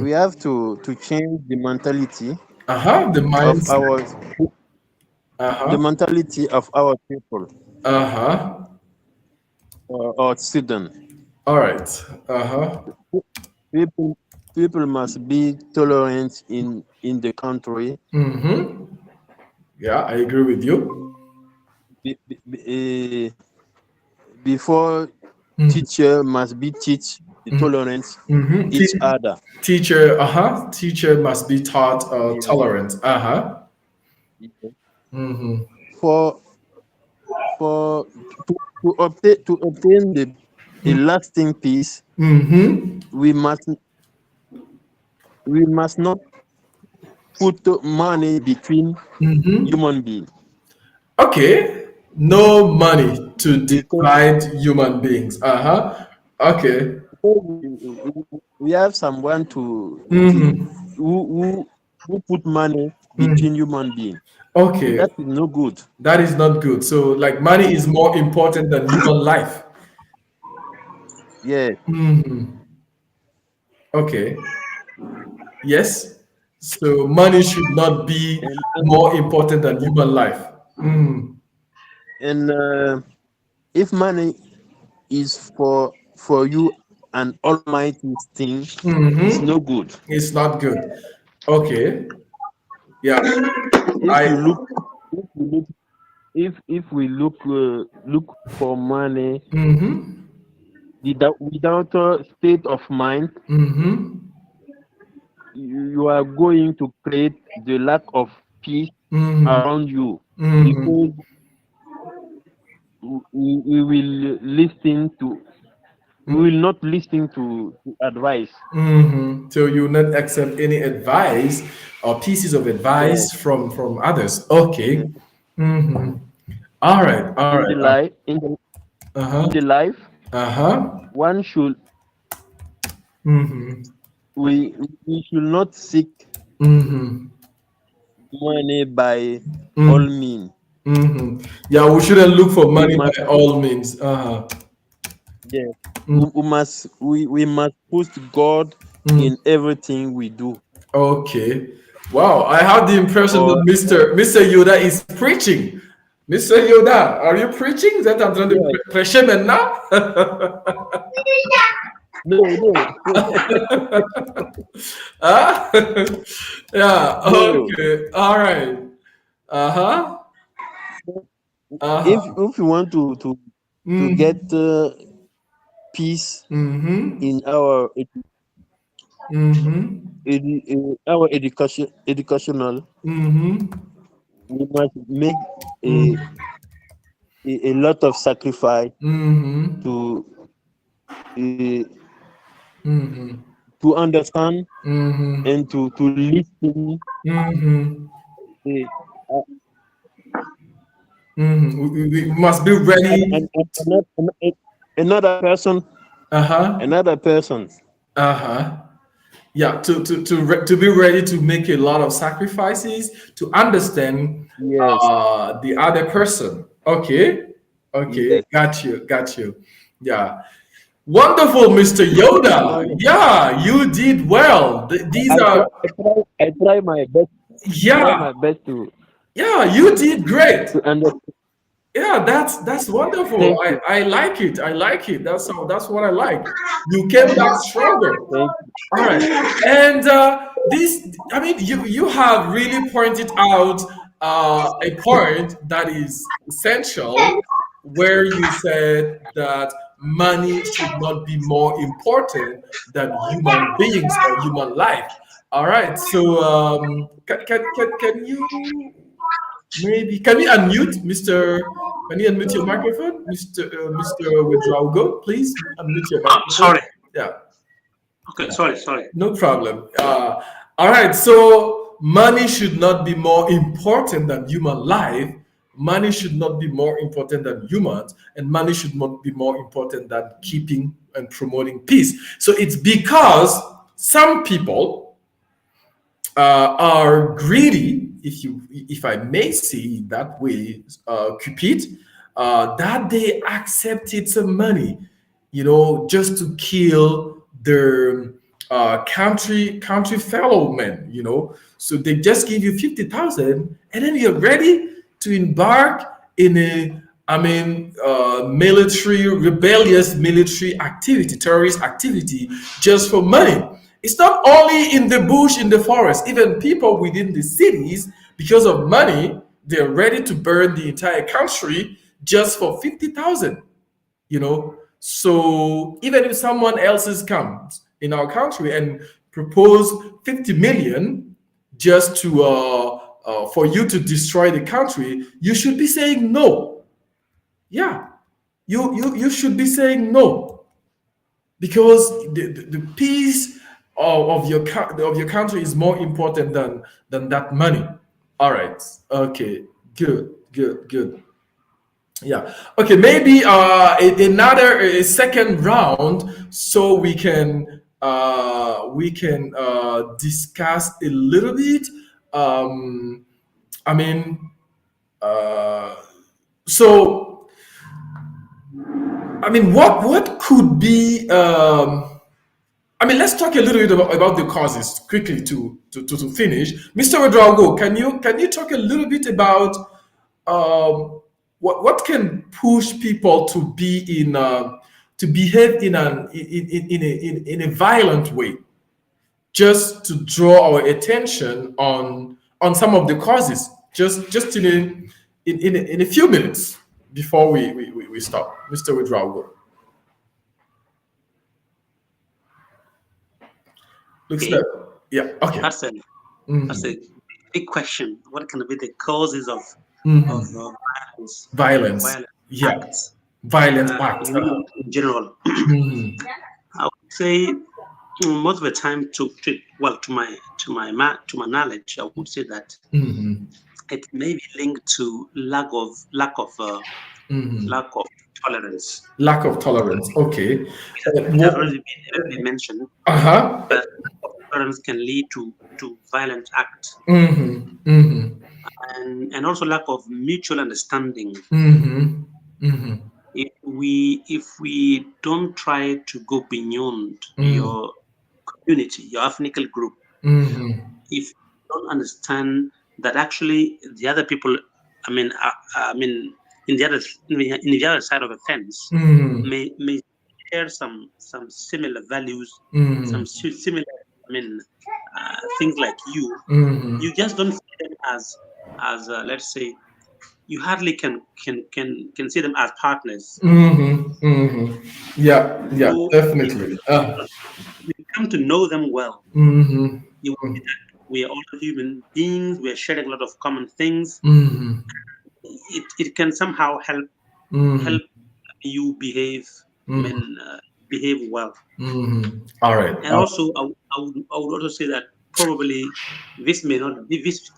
We have to change the mentality The of mindset. our the mentality of our people Uh huh. or students. All right. People people must be tolerant in the country. Yeah, I agree with you. Be, be, be- before teacher must be teach the tolerance each other. Teacher, teacher must be taught Yeah. tolerant. For for to obtain the lasting peace, we must we must not put money between human beings, Okay. No money to because divide human beings. Okay. we have someone to who put money between human beings. Okay. That is no good. That is not good. So, like, money is more important than human life. Yeah. Okay. Yes. So, money should not be and more important than human life. and if money is for you an almighty thing, it's no good. It's not good. Okay. Yeah. If I. you look if you look if we look for money without a state of mind, you are going to create the lack of peace around you, because we will listen to we will not listen to advice. So you not accept any advice or pieces of Yeah. advice from others. Yeah. Okay. All right. All In the right. life Uh in huh. the life, Uh huh. one should we should not seek money by all means. Yeah, we shouldn't look for We money must by all means. yeah, we must put God in everything we do. Okay. Wow, I have the impression that Or Mr. Yoda is preaching. Mr. Yoda, are you preaching? That I'm trying to yeah, pressure now? no, Huh? Yeah, no. okay. All right. Uh-huh. If Uh-huh. if you want to get peace in our educational, we must make a a lot of sacrifice to uh, to understand and to listen. Uh, uh, We must be ready. another person, Uh-huh. another person. Uh-huh. Yeah, to be ready to make a lot of sacrifices to understand Yes, the other person. Okay. Okay, yes. got you. Yeah. Wonderful, Mr. Yoda. So Yeah, you did well. These I try, are, I try my best. Try yeah, my best to yeah, you did great. understand. Yeah, that's wonderful. Thank you. I like it. I like it. That's what I like. You came back stronger. Thank All right. And this, I mean, you have really pointed out a point that is essential, where you said that money should not be more important than human beings or human life. All right. So can you maybe can we unmute Mr. Can you unmute your microphone, Mr. Widraugo? Please unmute your microphone. Sorry. Yeah. Okay, sorry. No problem. All right. So money should not be more important than human life. Money should not be more important than humans, and money should not be more important than keeping and promoting peace. So it's because some people are greedy, if I may say it that way, Cupid, that they accepted some money, just to kill their country fellow men, So they just give you 50,000, and then you're ready to embark in rebellious military activity, terrorist activity, just for money. It's not only in the bush, in the forest, even people within the cities, because of money, they're ready to burn the entire country just for 50,000, So even if someone else comes in our country and propose 50 million just to for you to destroy the country, you should be saying no. Yeah, you should be saying no, because the peace of your country is more important than that money. All right. Okay. Good. Yeah. Okay. Maybe another second round, so we can discuss a little bit. I mean, so what could be? Let's talk a little bit about the causes quickly to finish. Mr. Ouedraogo, can you talk a little bit about what can push people to behave in a violent way, just to draw our attention on some of the causes, just in a few minutes before we stop, Mr. Ouedraogo. Looks like, yeah, okay. That's a big question. What can be the causes of violence? Violence. Yeah. Acts, violent acts. in general. I would say most of the time, to my knowledge, I would say that it may be linked to lack of tolerance. Lack of tolerance. Okay. It has already been mentioned. But tolerance can lead to violent acts. And also lack of mutual understanding. If we don't try to go beyond your community, your ethnic group, if you don't understand that actually the other people, in the other side of the fence, may share some similar values, some similar things like you. You just don't see them as let's say, you hardly can see them as partners. Yeah, So definitely. you come to know them well. You will see that we are all human beings. We are sharing a lot of common things. It can somehow help you behave well. All right. And also, I would also say that probably this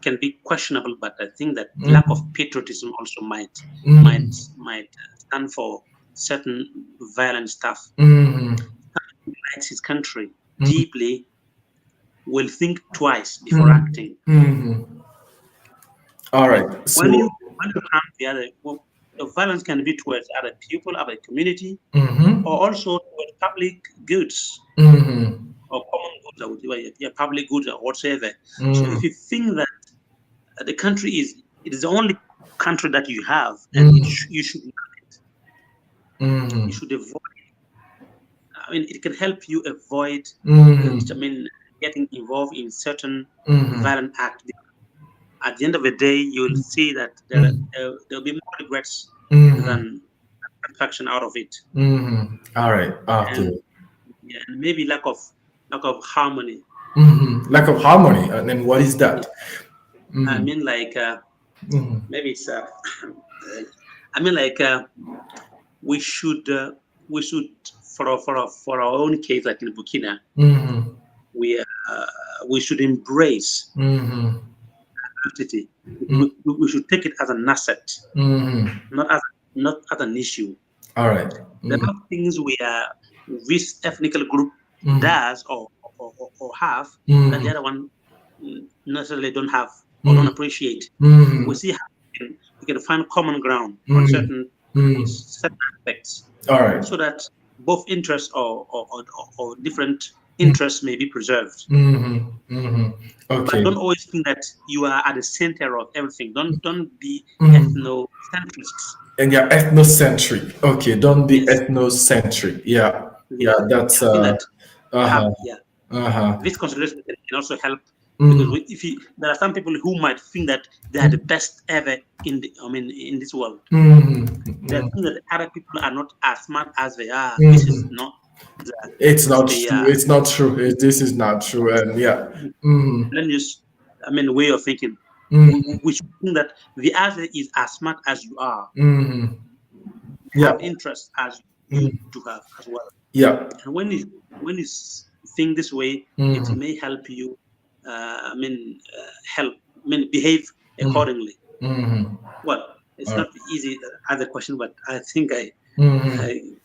can be questionable, but I think that lack of patriotism also might stand for certain violent stuff. Likes his country deeply, will think twice before acting. All right. So When you harm the other, the violence can be towards other people, other community, or also towards public goods. Or common goods, public goods or whatsoever. So if you think that the country is the only country that you have, and you should love it, you should avoid. It can help you avoid. Getting involved in certain violent acts. at the end of the day, you'll see that there'll be more regrets than satisfaction out of it, All right. and, Okay. yeah, and maybe lack of harmony. Lack of harmony. And then what is Yeah. that? I mean, like maybe it's. I mean, like we should uh, we should for our own case, like in Burkina, we uh, we should embrace diversity. We should take it as an asset, not as an issue. All right. There are things this ethnic group does or have that the other one necessarily don't have or don't appreciate. We see how we can find common ground on certain aspects, All right. so that both interests or different interests may be preserved. But Okay. don't always think that you are at the center of everything. Don't be ethnocentrists. And yeah, ethnocentric. Okay, don't be Yes, ethnocentric. Yeah, yeah, yeah, that's yeah. I think that uh-huh, yeah, uh-huh. this consideration can also help, because if there are some people who might think that they are the best ever in this world. They think that other people are not as smart as they are. This is not the, It's not the true. It's not true. This is not true. And yeah. millennials, way of thinking. We should think that the other is as smart as you are, Yeah. have interest as you do have as well. Yeah. And when you think this way, it may help you. Help. Behave accordingly. Well, it's not easy as a question, but I think I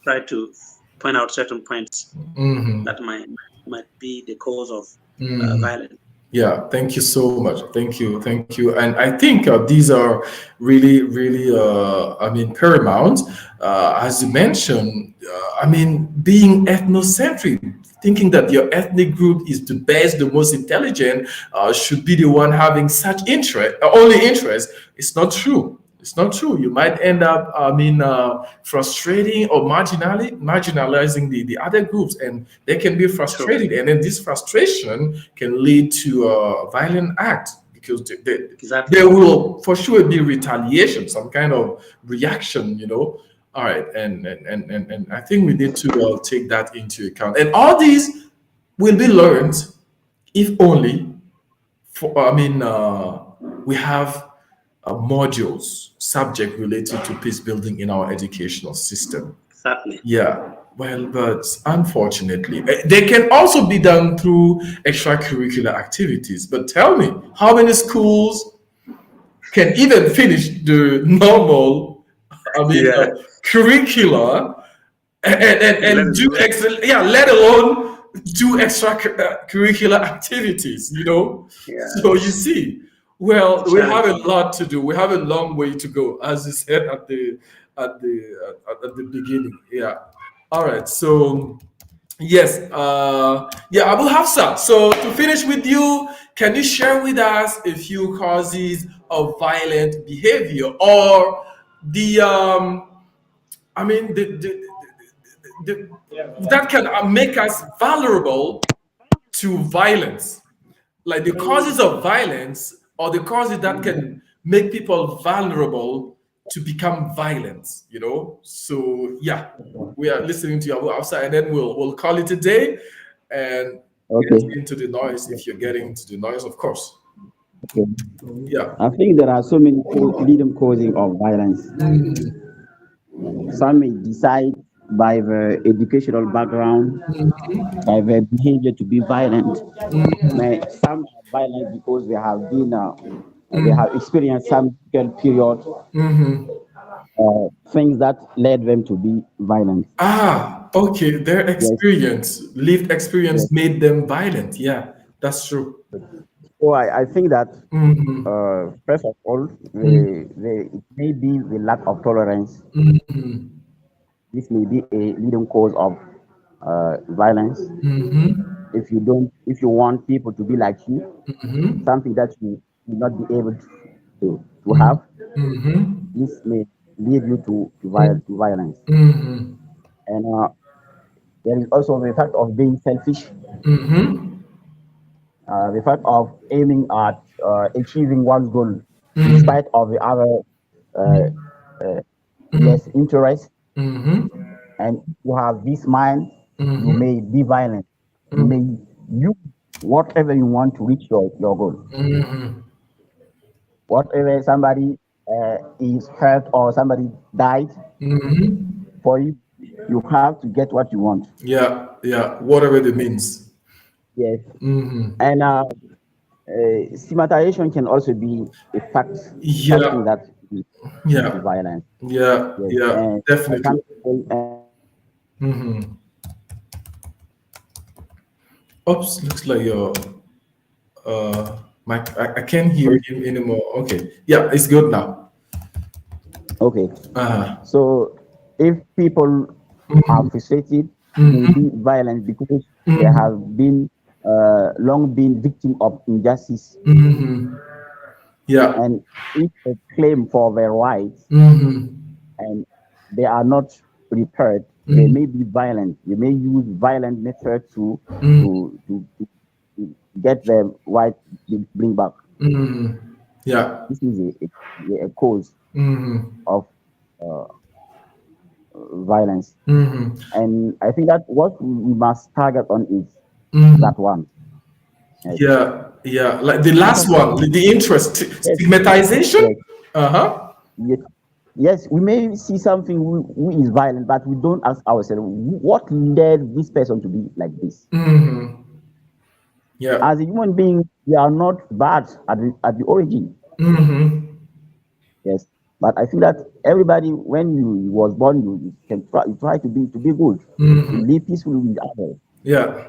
try to point out certain points that might be the cause of violence. Yeah, thank you so much. Thank you. And I think these are really, really, paramount. As you mentioned, being ethnocentric, thinking that your ethnic group is the best, the most intelligent, should be the one having such interest, only interest. It's not true. It's not true. You might end up, frustrating or marginalizing the other groups, and they can be True. frustrated, and then this frustration can lead to a violent act because Exactly. there will for sure be retaliation, some kind of reaction, All right, and I think we need to take that into account, and all these will be learned if only we have modules, subject related to peace building in our educational system. Exactly. Yeah, well, but unfortunately, they can also be done through extracurricular activities. But tell me, how many schools can even finish the normal, Yeah. curricula Let and it do go. excellent, yeah, let alone do extracurricular activities, Yeah. So you see, well, we have a Challenging. lot to do. We have a long way to go, as you said at the beginning. Yeah. All right. So yes, yeah, Abu Hafsa. So to finish with you, can you share with us a few causes of violent behavior or the I mean the that can make us vulnerable to violence, like the causes of violence or the causes that can make people vulnerable to become violent, So yeah, we are listening to you outside, and then we'll call it a day and get Okay. into the noise if you're getting into the noise, of course. Okay. Yeah. I think there are so many leading causing of violence. Some may decide by the educational background, by their behavior to be violent. Some are violent because they have experienced some difficult period, things that led them to be violent. Okay, their Yes, lived experience yes. made them violent. Yeah, that's true. So I think that Mm-hmm. first of all, it may be the lack of tolerance. This may be a leading cause of violence. If you want people to be like you, something that you will not be able to have, this may lead you to violence. And there is also the fact of being selfish, the fact of aiming at achieving one's goal in spite of the other uh, yes interest. And if you have this mind, you may be violent. You may use whatever you want to reach your goal. Whatever somebody is hurt or somebody died for you, you have to get what you want. Yeah, whatever it means. Yes. And stigmatization can also be a fact, something Yeah, that is yeah, violence. yeah, Yes. yeah, And I definitely. can't say, Oops, looks like your mic. I can't hear him anymore. Okay, yeah, it's good now. okay. Uh-huh. So if people are frustrated, may be violent because they have been long been victim of injustice, Yeah. and if they claim for their rights and they are not prepared, they may be violent. They may use violent methods to get their right bring back. Yeah. This is a cause of uh, violence. And I think that what we must target on is that one. Yes. Yeah, like the last one, the interest, Yes. stigmatization. Yes. Uh-huh. Yes. Yes, we may see something who is violent, but we don't ask ourselves what led this person to be like this. Yeah. As a human being, we are not bad at the origin. Yes, but I think that everybody, when you was born, you try to be good, to live peacefully with others. Yeah.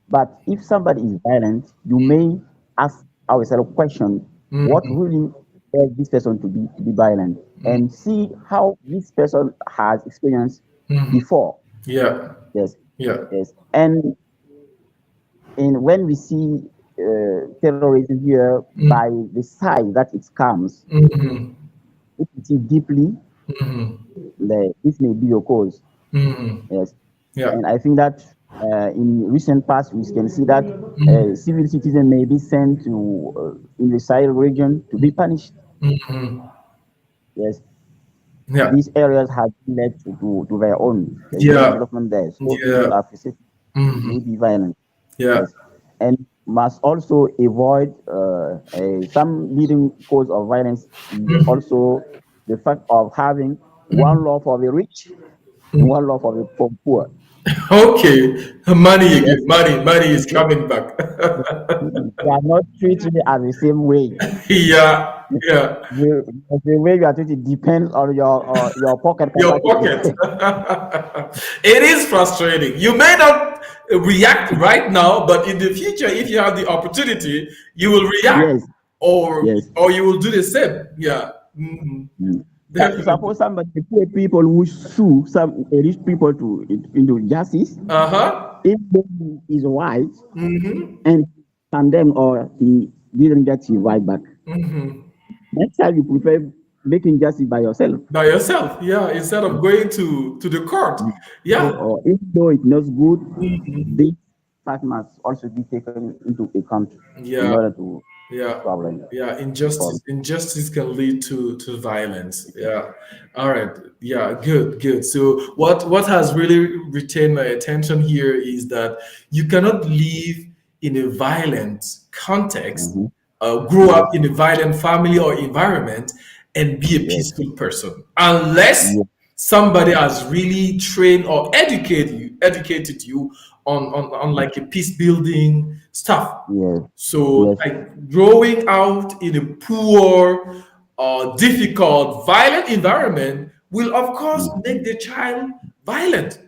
But if somebody is violent, you may ask ourselves a question: what really led this person to be violent, and see how this person has experienced before. Yeah. Yes, Yeah. yes, and when we see terrorism here by the side that it comes, if you see deeply, this may be your cause. Yes, Yeah. and I think that in recent past we can see that civil citizens may be sent to in the Sahel region to be punished. Yes, Yeah. these areas have been led to their own. There's no Yeah. development there, so Yeah. people are facing maybe violent. Yeah. Yes, and must also avoid some leading cause of violence is also the fact of having one law for the rich and one law for the poor. Okay. Money again. Yes, Money is coming back. they are not treated as the same way. Yeah. Yeah. The way you are treated depends on your pocket Your capacity. pocket. It is frustrating. You may not react right now, but in the future, if you have the opportunity, you will react, Yes, or yes. you will do the same. Yeah. Definitely. Suppose somebody, the poor people who sue some rich people into justice, Uh-huh. if he is white and condemned or he didn't get his right back, next time you prefer making justice by yourself. By yourself, yeah, instead of going to the court. Yeah. Or if though it's not good, this fact must also be taken into account in Yeah. order to Yeah. problem. Yeah, injustice can lead to violence. Yeah. All right. Yeah, good. So what has really retained my attention here is that you cannot live in a violent context, Mhm. grow Yes, up in a violent family or environment, and be a yes, peaceful person unless yes, somebody has really trained or educated you on like a peace building stuff. yes, So, yes, like growing out in a poor, difficult, violent environment will, of course, mm, make the child violent.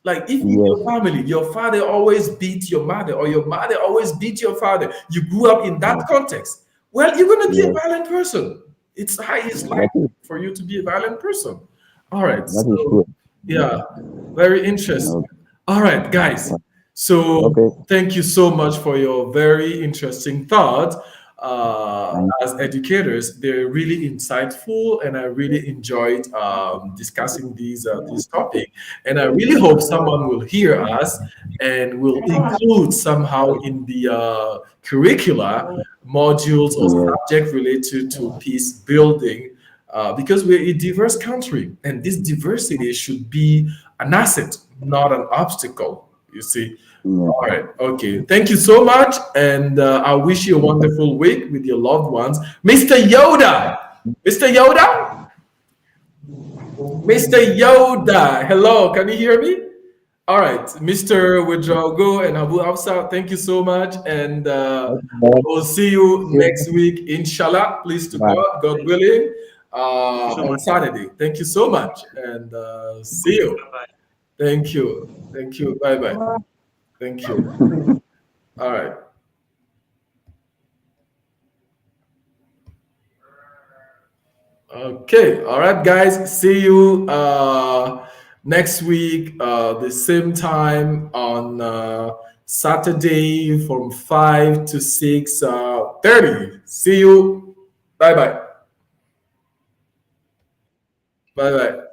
Like if in yes, your family, your father always beat your mother, or your mother always beat your father, you grew up in that yes, context. Well, you're going to be a yes. violent person. It's That likely is for you to be a violent person. All right. that is So, true. yeah, very interesting. Okay. All right, guys. So Okay. thank you so much for your very interesting thought. as educators. They're really insightful, and I really enjoyed discussing these topic. And I really hope someone will hear us and will include somehow in the curricula modules or Yeah. subject related to peace building, because we're a diverse country, and this diversity should be an asset, not an obstacle. You see. Yeah. All right. Okay. Thank you so much, and I wish you a wonderful week with your loved ones, Mr. Yoda. Mr. Yoda. Mr. Yoda. Hello. Can you hear me? All right, Mr. Widrago and Abu Hafsa, thank you so much. And we'll see you next week, inshallah, please to Bye. God, God willing, So on much. Saturday. Thank you so much. And see you. Bye. Thank you. Thank you. Bye bye. Thank you. All right. Okay. All right, guys. See you next week, the same time on Saturday from 5 to 6:30. See you. Bye bye. Bye bye.